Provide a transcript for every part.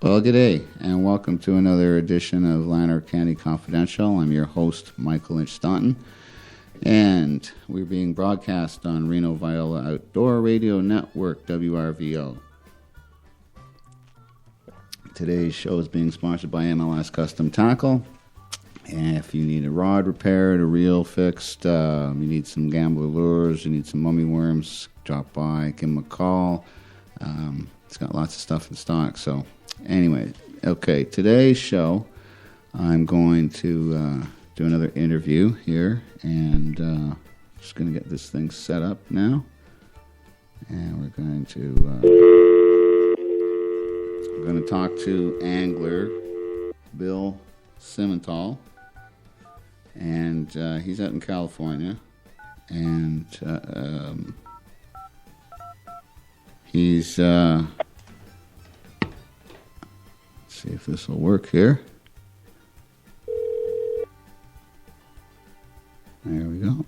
Well, good day, and welcome to another edition of Lanark County Confidential. I'm your host, Michael Lynch Staunton, and we're being broadcast on Reno Viola Outdoor Radio Network, WRVO. Today's show is being sponsored by ml-scustomtackle, and if you need a rod repaired, a reel fixed, you need some gambler lures, you need some mummy worms, drop by, give them a call. It's got lots of stuff in stock, so... Anyway, okay, today's show, I'm going to do another interview here, and just going to get this thing set up now, and we're going to talk to angler Bill Siemantel, and he's out in California, and he's... see if this will work here. There we go.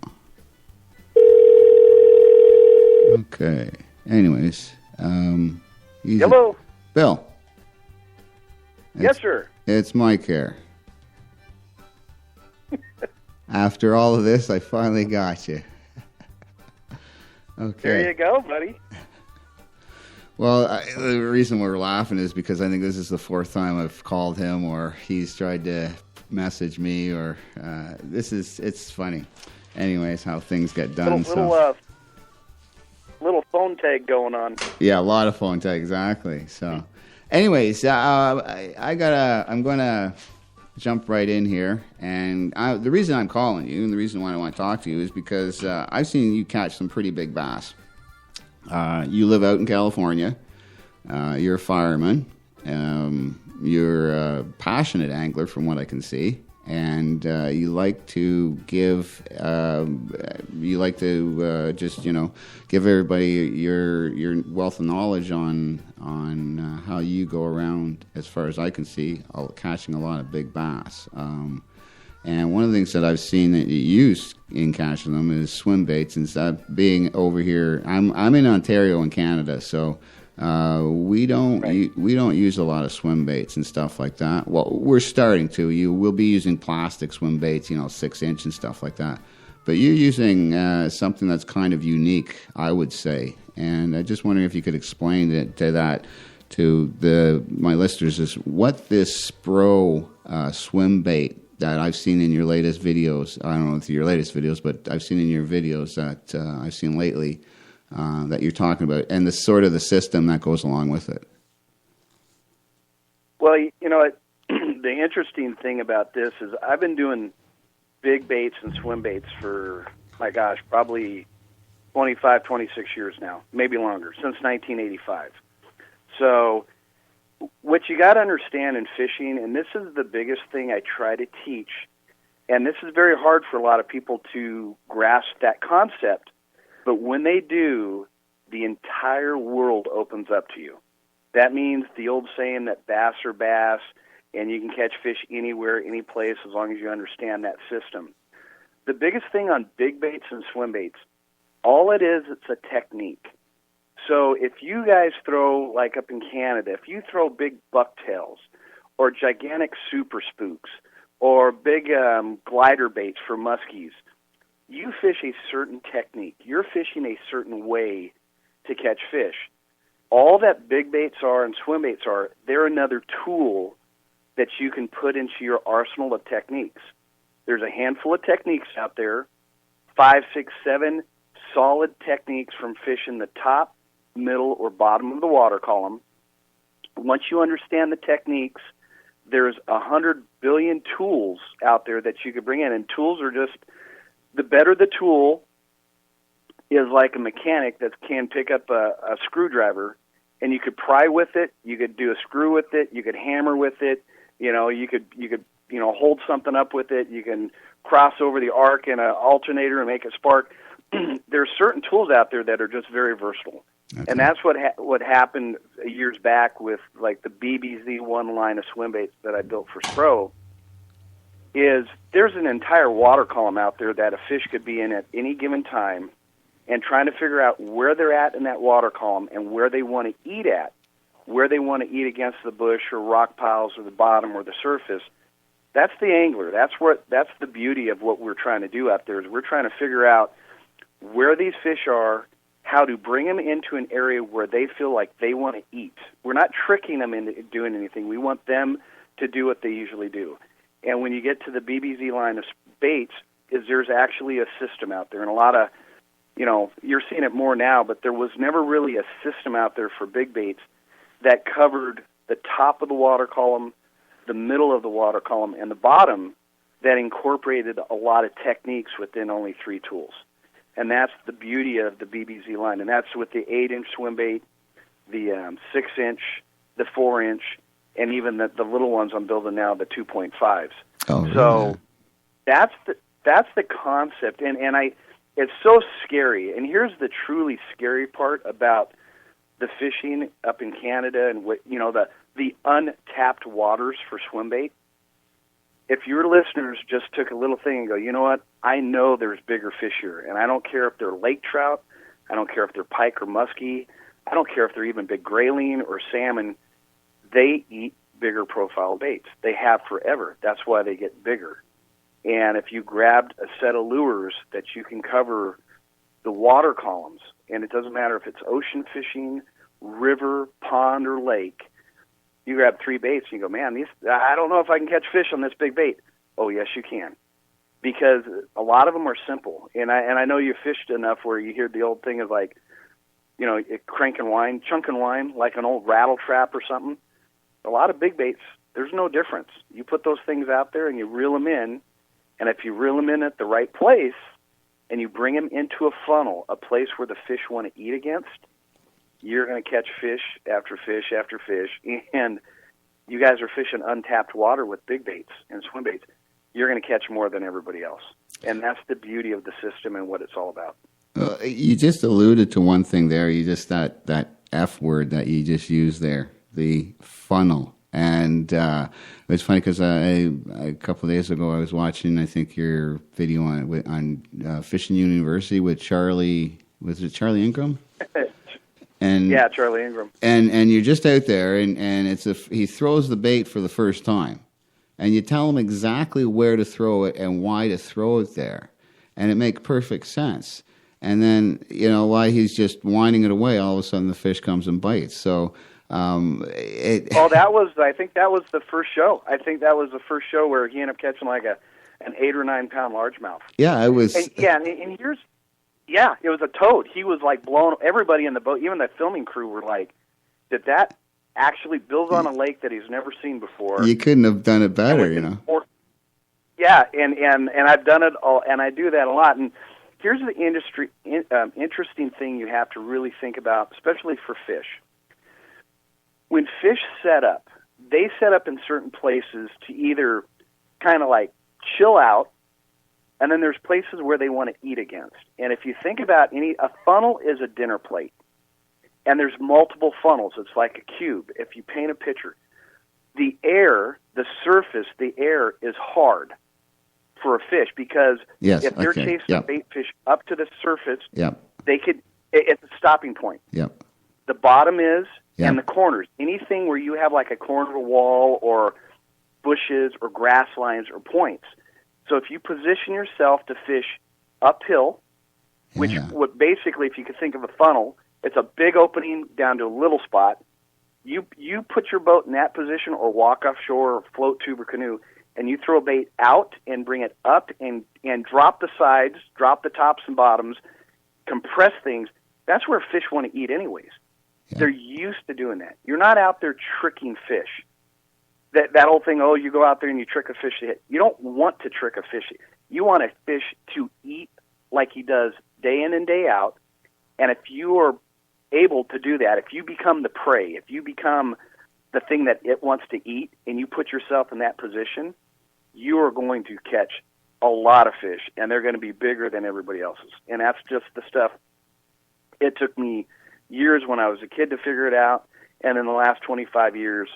Okay. Anyways, hello, Bill. Yes, sir. It's Mike here. After all of this, I finally got you. Okay. There you go, buddy. Well, the reason we're laughing is because I think this is the fourth time I've called him, or he's tried to message me, or it's funny. Anyways, how things get done. Little phone tag going on. Yeah, a lot of phone tag, exactly. So, anyways, I'm gonna jump right in here, and the reason I'm calling you, and the reason why I want to talk to you, is because I've seen you catch some pretty big bass. You live out in California. You're a fireman. You're a passionate angler, from what I can see, and you like to give. You like to just give everybody your wealth of knowledge on how you go around. As far as I can see, catching a lot of big bass. And one of the things that I've seen that you use in catching them is swim baits. And being over here, I'm in Ontario in Canada, so we don't use a lot of swim baits and stuff like that. Well, we're starting to. We'll be using plastic swim baits, 6-inch and stuff like that. But you're using something that's kind of unique, I would say. And I just wondering if you could explain to my listeners is what this Spro swim bait that I've seen in your latest videos. I don't know if your latest videos, but I've seen in your videos that I've seen lately that you're talking about, and the sort of the system that goes along with it. Well, the interesting thing about this is I've been doing big baits and swim baits for, my gosh, probably 25, 26 years now, maybe longer, since 1985. So what you got to understand in fishing, and this is the biggest thing I try to teach, and this is very hard for a lot of people to grasp that concept, but when they do, the entire world opens up to you. That means the old saying that bass are bass, and you can catch fish anywhere, any place, as long as you understand that system. The biggest thing on big baits and swim baits, all it is, it's a technique. So if you guys throw, like up in Canada, if you throw big bucktails or gigantic super spooks or big glider baits for muskies, you fish a certain technique. You're fishing a certain way to catch fish. All that big baits are and swim baits are, they're another tool that you can put into your arsenal of techniques. There's a handful of techniques out there, 5, 6, 7 solid techniques from fishing the top, middle, or bottom of the water column. Once you understand the techniques, there's 100 billion tools out there that you could bring in, and tools are just, the better the tool, is like a mechanic that can pick up a screwdriver, and you could pry with it, you could do a screw with it, you could hammer with it, you could hold something up with it, you can cross over the arc in an alternator and make it spark. There's certain tools out there that are just very versatile. Okay. And that's what happened years back with like the bbz-1 line of swim baits that I built for Spro. Is there's an entire water column out there that a fish could be in at any given time, and trying to figure out where they're at in that water column and where they want to eat at, where they want to eat against the bush or rock piles or the bottom or the surface. That's the angler. That's the beauty of what we're trying to do out there, is we're trying to figure out where these fish are, how to bring them into an area where they feel like they want to eat. We're not tricking them into doing anything. We want them to do what they usually do. And when you get to the BBZ line of baits, there's actually a system out there. And a lot of, you're seeing it more now, but there was never really a system out there for big baits that covered the top of the water column, the middle of the water column, and the bottom, that incorporated a lot of techniques within only 3 tools. And that's the beauty of the BBZ line. And that's with the 8-inch swim bait, the 6-inch, the 4-inch, and even the little ones I'm building now, the 2.5s. Oh, so that's the concept. And it's so scary. And here's the truly scary part about the fishing up in Canada and the untapped waters for swim bait. If your listeners just took a little thing and go, you know what, I know there's bigger fish here, and I don't care if they're lake trout, I don't care if they're pike or muskie, I don't care if they're even big grayling or salmon, they eat bigger profile baits. They have forever. That's why they get bigger. And if you grabbed a set of lures that you can cover the water columns, and it doesn't matter if it's ocean fishing, river, pond, or lake, you grab 3 baits and you go, man, I don't know if I can catch fish on this big bait. Oh, yes, you can. Because a lot of them are simple. And I know you fished enough where you hear the old thing of like, crank and wind, chunk and wind, like an old rattle trap or something. A lot of big baits, there's no difference. You put those things out there and you reel them in, and if you reel them in at the right place and you bring them into a funnel, a place where the fish want to eat against, you're going to catch fish after fish after fish, and you guys are fishing untapped water with big baits and swim baits. You're going to catch more than everybody else, and that's the beauty of the system and what it's all about. You just alluded to one thing there. You just that F word that you just used there, the funnel. And it's funny because a couple of days ago I was watching, I think, your video on Fishing University with Charlie. Was it Charlie Ingram? And yeah, Charlie Ingram. And you're just out there, and he throws the bait for the first time, and you tell him exactly where to throw it and why to throw it there, and it makes perfect sense. And then while he's just winding it away, all of a sudden the fish comes and bites. So. I think that was the first show. I think that was the first show where he ended up catching like an 8 or 9 pound largemouth. Yeah, it was. And it was a toad. He was like blown. Everybody in the boat, even the filming crew, were like, "Did that actually Bill's on a lake that he's never seen before?" You couldn't have done it better, Yeah, and I've done it all, and I do that a lot. And here's the interesting thing you have to really think about, especially for fish. When fish set up, they set up in certain places to either kind of like chill out, and then there's places where they want to eat against. And if you think about a funnel is a dinner plate, and there's multiple funnels. It's like a cube. If you paint a picture, the air is hard for a fish because if they're chasing a bait fish up to the surface, it's a stopping point. Yep. The bottom is. Yep. And the corners, anything where you have like a corner of a wall or bushes or grass lines or points. So if you position yourself to fish uphill, which what basically, if you could think of a funnel, it's a big opening down to a little spot. You put your boat in that position or walk offshore or float tube or canoe, and you throw a bait out and bring it up and drop the sides, drop the tops and bottoms, compress things. That's where fish want to eat anyways. Yeah. They're used to doing that. You're not out there tricking fish. That whole thing, you go out there and you trick a fish to hit. You don't want to trick a fish. You want a fish to eat like he does day in and day out. And if you are able to do that, if you become the prey, if you become the thing that it wants to eat, and you put yourself in that position, you are going to catch a lot of fish, and they're going to be bigger than everybody else's. And that's just the stuff. It took me years when I was a kid to figure it out, and in the last 25 years,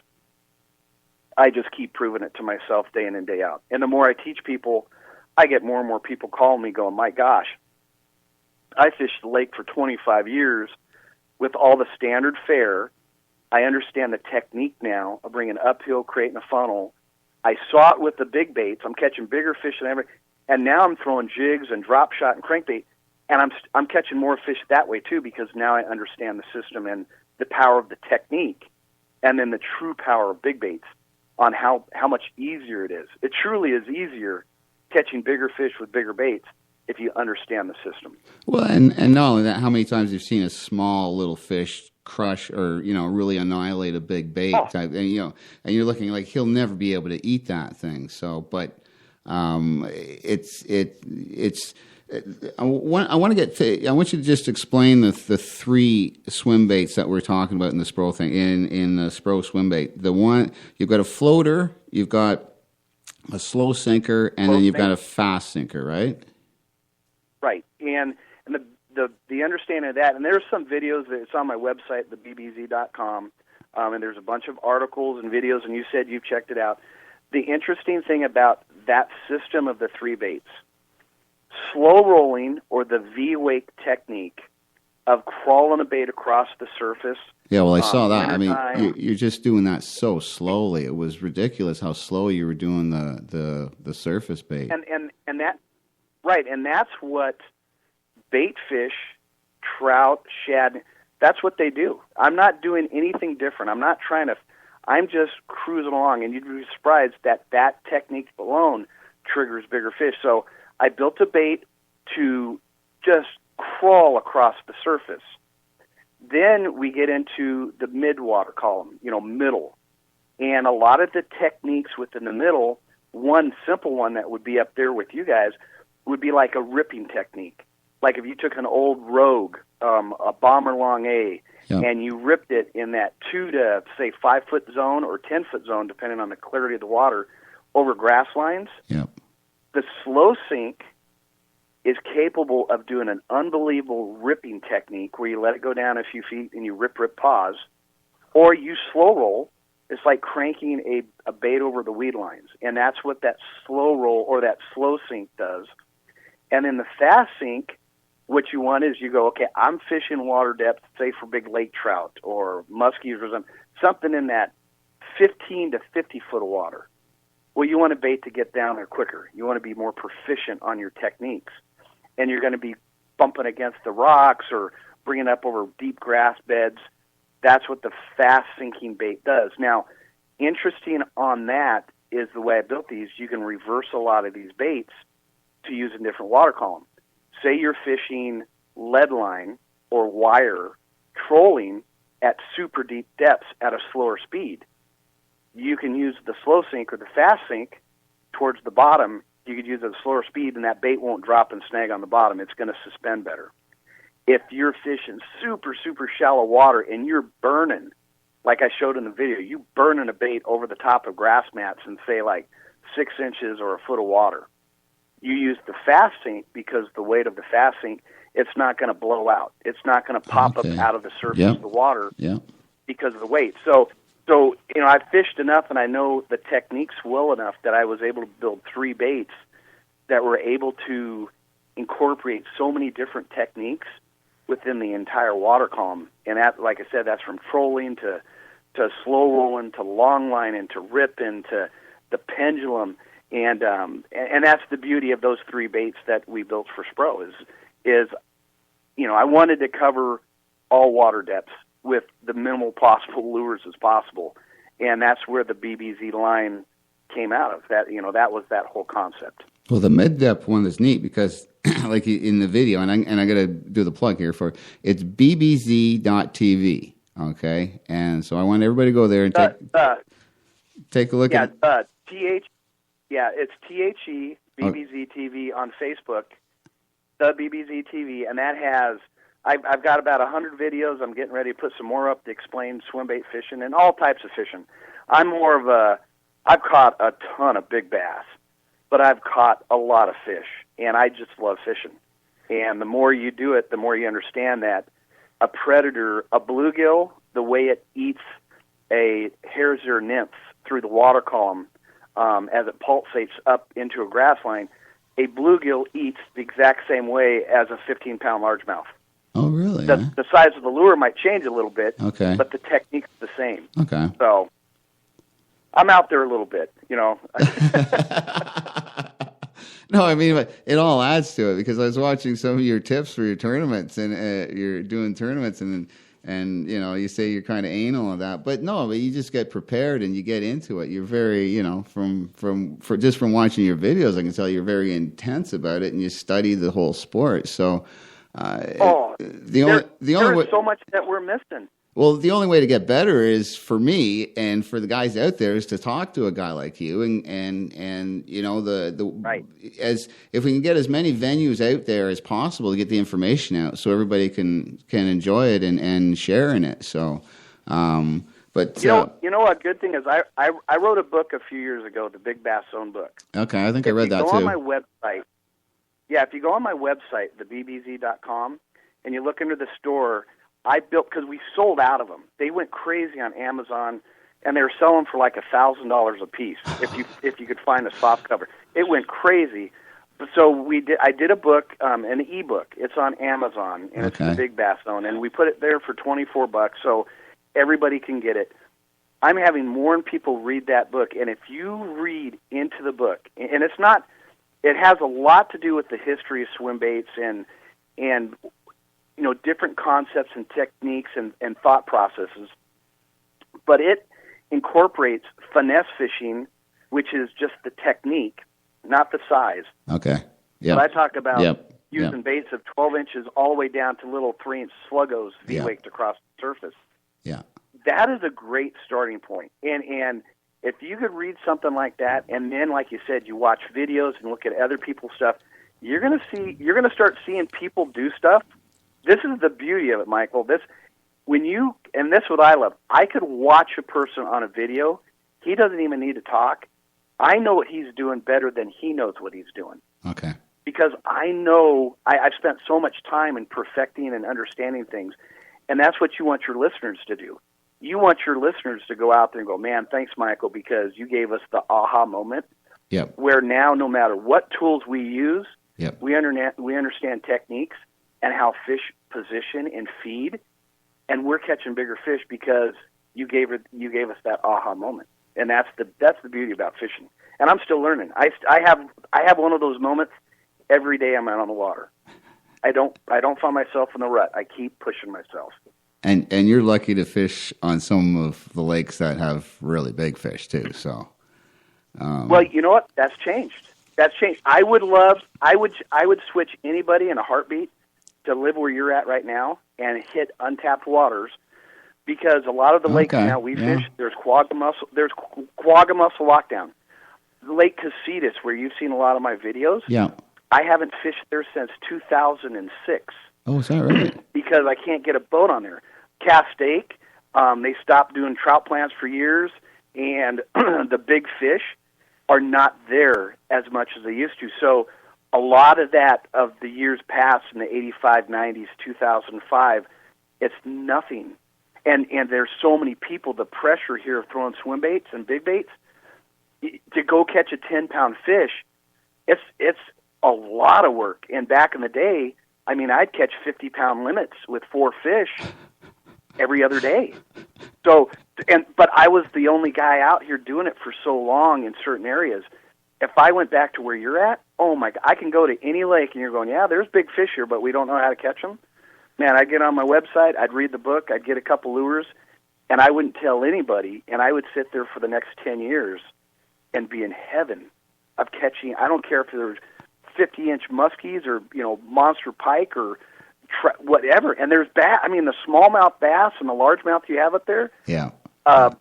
I just keep proving it to myself day in and day out. And the more I teach people, I get more and more people calling me going, my gosh, I fished the lake for 25 years with all the standard fare. I understand the technique now of bringing uphill, creating a funnel. I saw it with the big baits. I'm catching bigger fish than ever. And now I'm throwing jigs and drop shot and crankbait. And I'm catching more fish that way, too, because now I understand the system and the power of the technique, and then the true power of big baits on how much easier it is. It truly is easier catching bigger fish with bigger baits if you understand the system. Well, and not only that, how many times you've seen a small little fish crush or, really annihilate a big bait type, and you're looking like he'll never be able to eat that thing. So, but I want you to just explain the three swim baits that we're talking about in the Spro thing, in the Spro swim bait. The one, you've got a floater, you've got a slow sinker, and then you've got a fast sinker, right? Right. And the understanding of that, and there's some videos that it's on my website, the bbz.com, and there's a bunch of articles and videos, and you said you've checked it out. The interesting thing about that system of the three baits, slow rolling, or the V-wake technique of crawling a bait across the surface. Yeah, well, I saw that. I mean, you're just doing that so slowly. It was ridiculous how slow you were doing the surface bait. And that, right, and that's what bait fish, trout, shad, that's what they do. I'm not doing anything different. I'm just cruising along, and you'd be surprised that technique alone triggers bigger fish. So I built a bait to just crawl across the surface. Then we get into the mid-water column, middle. And a lot of the techniques within the middle, one simple one that would be up there with you guys, would be like a ripping technique. Like if you took an old Rogue, a Bomber Long A, and you ripped it in that 2 to, say, 5 foot zone or 10 foot zone, depending on the clarity of the water, over grass lines. Yep. The slow sink is capable of doing an unbelievable ripping technique where you let it go down a few feet and you rip, pause, or you slow roll. It's like cranking a bait over the weed lines, and that's what that slow roll or that slow sink does. And in the fast sink, what you want is you go, okay, I'm fishing water depth, say for big lake trout or muskies or something in that 15 to 50 foot of water. Well, you want a bait to get down there quicker. You want to be more proficient on your techniques. And you're going to be bumping against the rocks or bringing up over deep grass beds. That's what the fast-sinking bait does. Now, interesting on that is the way I built these. You can reverse a lot of these baits to use in different water columns. Say you're fishing lead line or wire, trolling at super deep depths at a slower speed. You can use the slow sink or the fast sink towards the bottom. You could use it at a slower speed, and that bait won't drop and snag on the bottom. It's going to suspend better. If you're fishing super, super shallow water and you're burning, like I showed in the video, you burning a bait over the top of grass mats in, say, like 6 inches or a foot of water. You use the fast sink because the weight of the fast sink, it's not going to blow out. It's not going to pop up out of the surface of the water because of the weight. So I've fished enough and I know the techniques well enough that I was able to build 3 baits that were able to incorporate so many different techniques within the entire water column. And that, like I said, that's from trolling to slow rolling to long line and to ripping to the pendulum. And that's the beauty of those 3 baits that we built for Spro is I wanted to cover all water depths with the minimal possible lures as possible, and that's where the BBZ line came out of. That that was that whole concept. Well, the mid depth one is neat because, like in the video, and I got to do the plug here for it's bbz-tv. Okay, and so I want everybody to go there and take a look at it's THE BBZ TV on Facebook. the bbz-tv, and that has, I've got about 100 videos. I'm getting ready to put some more up to explain swim bait fishing and all types of fishing. I'm more of I've caught a ton of big bass, but I've caught a lot of fish, and I just love fishing. And the more you do it, the more you understand that a predator, a bluegill, the way it eats a hare's ear nymph through the water column as it pulsates up into a grass line, a bluegill eats the exact same way as a 15-pound largemouth. Oh, really? The size of the lure might change a little bit, okay, but the technique's the same. Okay. So I'm out there a little bit, you know. No, I mean, it all adds to it, because I was watching some of your tips for your tournaments, and you're doing tournaments, and you know, you say you're kind of anal on that, but no, but you just get prepared and you get into it. You're very, you know, from watching your videos, I can tell you're very intense about it, and you study the whole sport. So, there's so much that we're missing. Well, the only way to get better is, for me and for the guys out there, is to talk to a guy like you, and you know, right. As if we can get as many venues out there as possible to get the information out, so everybody can enjoy it and share in it. So, but you know, a good thing is I wrote a book a few years ago, the Big Bass Zone book. Okay, I think I read that too. If you go on my website, if you go on my website, thebbz.com, and you look under the store. I built, because we sold out of them. They went crazy on Amazon, and they were selling for like $1,000 a piece if you could find a soft cover. It went crazy. So I did a book, an ebook. It's on Amazon, and It's the Big Bass Zone, and we put it there for $24, so everybody can get it. I'm having more people read that book, and if you read into the book, and it has a lot to do with the history of swim baits and you know, different concepts and techniques and thought processes. But it incorporates finesse fishing, which is just the technique, not the size. Okay. Yeah. But I talk about using baits of 12 inches all the way down to little 3-inch sluggos V-waked across the surface. Yeah. That is a great starting point. And if you could read something like that, and then, like you said, you watch videos and look at other people's stuff, you're going to start seeing people do stuff. This is the beauty of it, Michael. And this is what I love. I could watch a person on a video. He doesn't even need to talk. I know what he's doing better than he knows what he's doing. Okay. Because I know I've spent so much time in perfecting and understanding things, and that's what you want your listeners to do. You want your listeners to go out there and go, man, thanks, Michael, because you gave us the aha moment. Yep. Where now, no matter what tools we use, yep, we understand techniques and how fish position and feed, and we're catching bigger fish because you gave us that aha moment, and that's the beauty about fishing. And I'm still learning. I have one of those moments every day I'm out on the water. I don't find myself in the rut. I keep pushing myself. And you're lucky to fish on some of the lakes that have really big fish too. So, well, you know what? That's changed. I would switch anybody in a heartbeat to live where you're at right now and hit untapped waters, because a lot of the lakes now we fish, there's quagga mussel lockdown. Lake Casitas, where you've seen a lot of my videos, I haven't fished there since 2006. Oh, is that right? Because I can't get a boat on there. Castaic, they stopped doing trout plants for years, and the big fish are not there as much as they used to. So a lot of that of the years past in the 85, 90s, 2005, it's nothing. And there's so many people, the pressure here of throwing swim baits and big baits, to go catch a 10-pound fish, it's a lot of work. And back in the day, I mean, I'd catch 50-pound limits with 4 fish every other day. So, but I was the only guy out here doing it for so long in certain areas. If I went back to where you're at, oh my God, I can go to any lake and you're going, yeah, there's big fish here, but we don't know how to catch them. Man, I'd get on my website, I'd read the book, I'd get a couple lures, and I wouldn't tell anybody, and I would sit there for the next 10 years and be in heaven of catching. I don't care if there's 50-inch muskies or, you know, monster pike or whatever. And there's the smallmouth bass and the largemouth you have up there. Yeah. A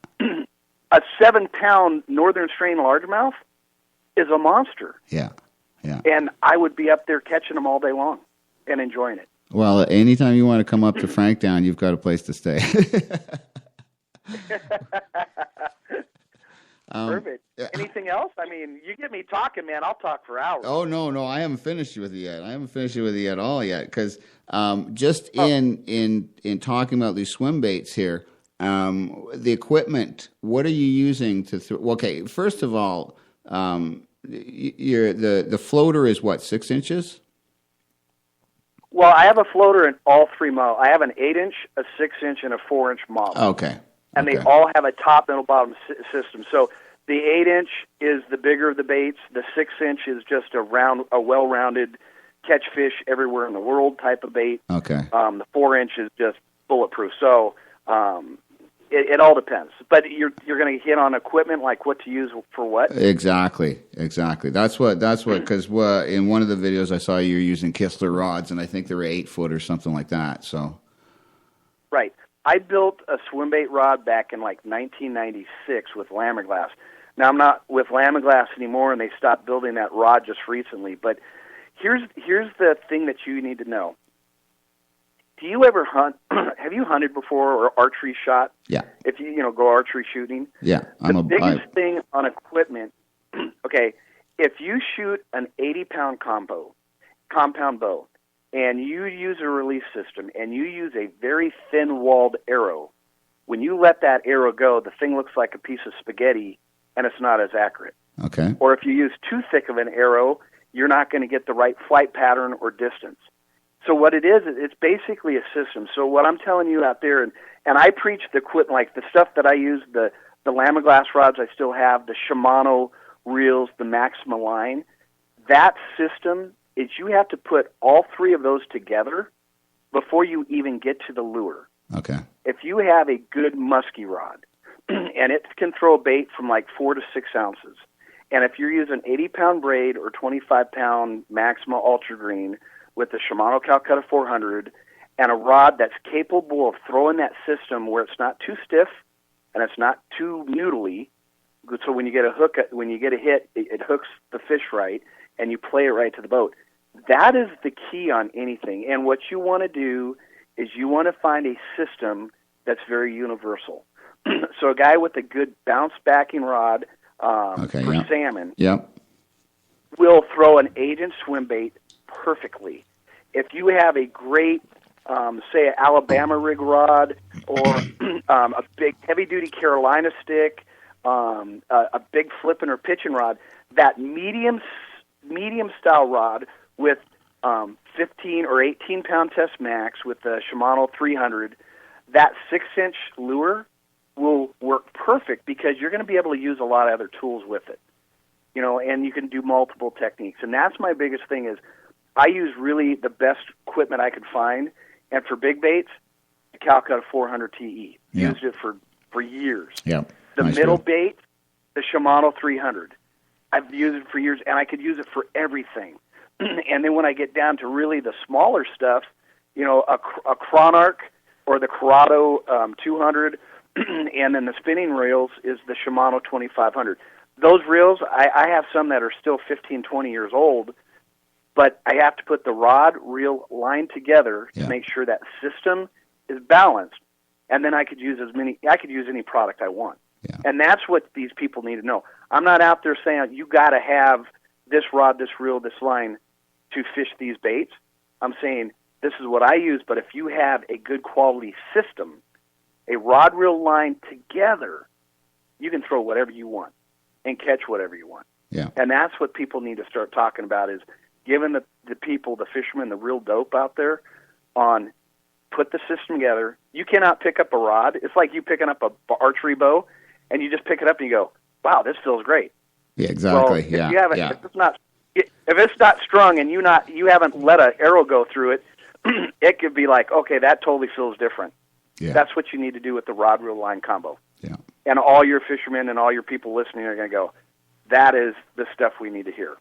7-pound northern strain largemouth is a monster. Yeah. Yeah. And I would be up there catching them all day long. and enjoying it. Well, anytime you want to come up to Franktown, you've got a place to stay. Perfect. Anything else? I mean, you get me talking, man. I'll talk for hours. Oh, no, I haven't finished with you yet. I haven't finished with you at all yet, because in talking about these swim baits here, the equipment. What are you using to? Okay, first of all, the floater is what, 6 inches? Well, I have a floater in all three models. I have an 8-inch, a 6-inch, and a 4-inch model. Okay. And they all have a top, middle, bottom system. So the 8-inch is the bigger of the baits. The 6-inch is just a well-rounded catch fish everywhere in the world type of bait. Okay. The 4-inch is just bulletproof. So it all depends. But you're going to hit on equipment, like what to use for what. Exactly. That's what because in one of the videos I saw you're using Kistler rods, and I think they were 8 foot or something like that. So. Right. I built a swimbait rod back in like 1996 with Lamiglass. Now I'm not with Lamiglass anymore, and they stopped building that rod just recently. But here's the thing that you need to know. Do you ever hunt? Have you hunted before or archery shot? Yeah. If you go archery shooting. Yeah. The biggest thing on equipment. Okay, if you shoot an 80-pound compound bow, and you use a release system, and you use a very thin-walled arrow, when you let that arrow go, the thing looks like a piece of spaghetti, and it's not as accurate. Okay. Or if you use too thick of an arrow, you're not going to get the right flight pattern or distance. So what it is, it's basically a system. So what I'm telling you out there, and I preach the equipment, like the stuff that I use, the Lamiglass rods I still have, the Shimano reels, the Maxima line, that system is you have to put all three of those together before you even get to the lure. Okay. If you have a good musky rod, and it can throw a bait from like 4 to 6 ounces, and if you're using 80-pound braid or 25-pound Maxima Ultra Green with the Shimano Calcutta 400 and a rod that's capable of throwing that system where it's not too stiff and it's not too noodly, so when you get a hit, it hooks the fish right, and you play it right to the boat. That is the key on anything. And what you want to do is you want to find a system that's very universal. So a guy with a good bounce backing rod for salmon will throw an 8-inch swim bait perfectly. If you have a great, say, an Alabama rig rod or a big heavy-duty Carolina stick, a big flipping or pitching rod, that medium style rod with 15 or 18-pound test max with the Shimano 300, that 6-inch lure will work perfect because you're going to be able to use a lot of other tools with it, and you can do multiple techniques. And that's my biggest thing is I use really the best equipment I could find, and for big baits, the Calcutta 400 TE. Used it for years. Yeah. The middle bait, the Shimano 300. I've used it for years, and I could use it for everything. And then when I get down to really the smaller stuff, a Chronarch or the Corrado 200, and then the spinning reels is the Shimano 2500. Those reels, I have some that are still 15, 20 years old, but I have to put the rod reel line together to make sure that system is balanced, and then I could use any product I want. Yeah. And that's what these people need to know. I'm not out there saying you got to have this rod, this reel, this line to fish these baits. I'm saying this is what I use, but if you have a good quality system, a rod, reel, line together, you can throw whatever you want and catch whatever you want. Yeah. And that's what people need to start talking about is giving the people, the fishermen, the real dope out there on put the system together. You cannot pick up a rod. It's like you picking up a archery bow, and you just pick it up and you go, wow, this feels great. Yeah, exactly. Well, if it's not strung and you haven't let an arrow go through it, it could be like, okay, that totally feels different. Yeah. That's what you need to do with the rod reel line combo. Yeah. And all your fishermen and all your people listening are going to go, that is the stuff we need to hear.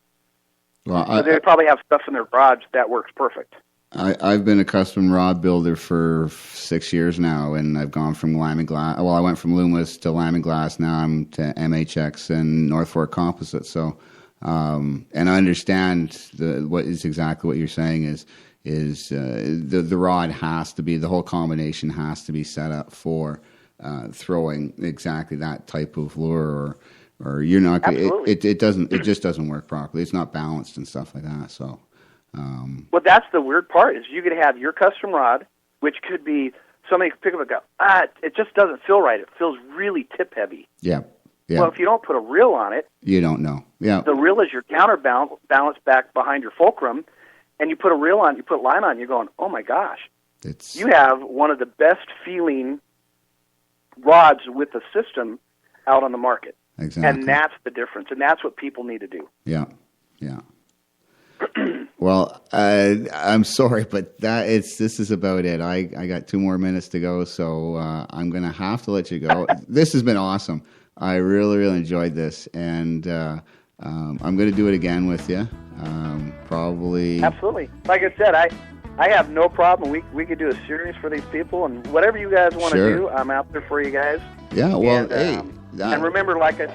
Well, they probably have stuff in their garage that works perfect. I've been a custom rod builder for 6 years now, and I've gone from Lamiglass. Well, I went from Loomis to Lamiglass. Now I'm to MHX and North Fork Composite. So, and I understand exactly what you're saying is the rod has to be, the whole combination has to be set up for throwing exactly that type of lure, or you're not. It just doesn't work properly. It's not balanced and stuff like that. So, well, that's the weird part is you could have your custom rod, which could be somebody could pick up and go, it just doesn't feel right. It feels really tip heavy. Yeah. Yeah. Well, if you don't put a reel on it, you don't know. Yeah. The reel is your counterbalance back behind your fulcrum, and you put a reel on, you put line on, you're going, oh my gosh, you have one of the best feeling rods with the system out on the market. Exactly. And that's the difference, and that's what people need to do. Yeah. Yeah. Well, I'm sorry, but this is about it. I got 2 more minutes to go, so I'm going to have to let you go. This has been awesome. I really, really enjoyed this, and I'm going to do it again with you. Probably. Absolutely. Like I said, I have no problem. We could do a series for these people, and whatever you guys want to do, I'm out there for you guys. Yeah. Well, and, and remember, like I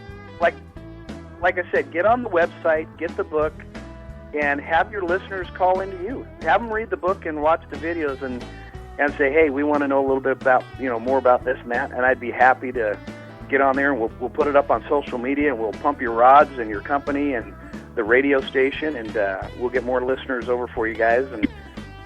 said, get on the website, get the book, and have your listeners call into you. Have them read the book and watch the videos, and say, hey, we want to know a little bit about more about this and that, and I'd be happy to get on there, and we'll put it up on social media, and we'll pump your rods and your company and the radio station, and we'll get more listeners over for you guys and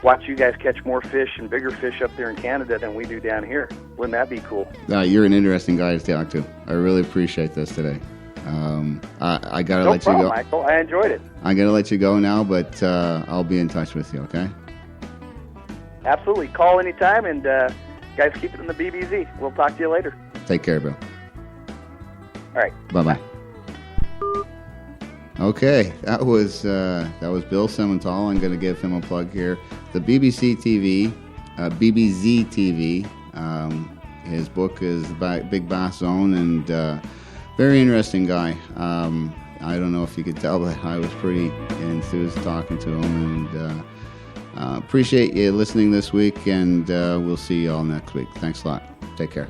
watch you guys catch more fish and bigger fish up there in Canada than we do down here. Wouldn't that be cool? You're an interesting guy to talk to. I really appreciate this today. I got to let you go. Michael. I enjoyed it. I'm going to let you go now, but I'll be in touch with you, okay? Absolutely. Call anytime, and guys, keep it in the BBZ. We'll talk to you later. Take care, Bill. All right. Bye-bye. Okay, that was Bill Siemantel. I'm going to give him a plug here. The bbz-tv, his book is Big Bass Zone, and very interesting guy. I don't know if you could tell, but I was pretty enthused talking to him, and appreciate you listening this week, and we'll see you all next week. Thanks a lot. Take care.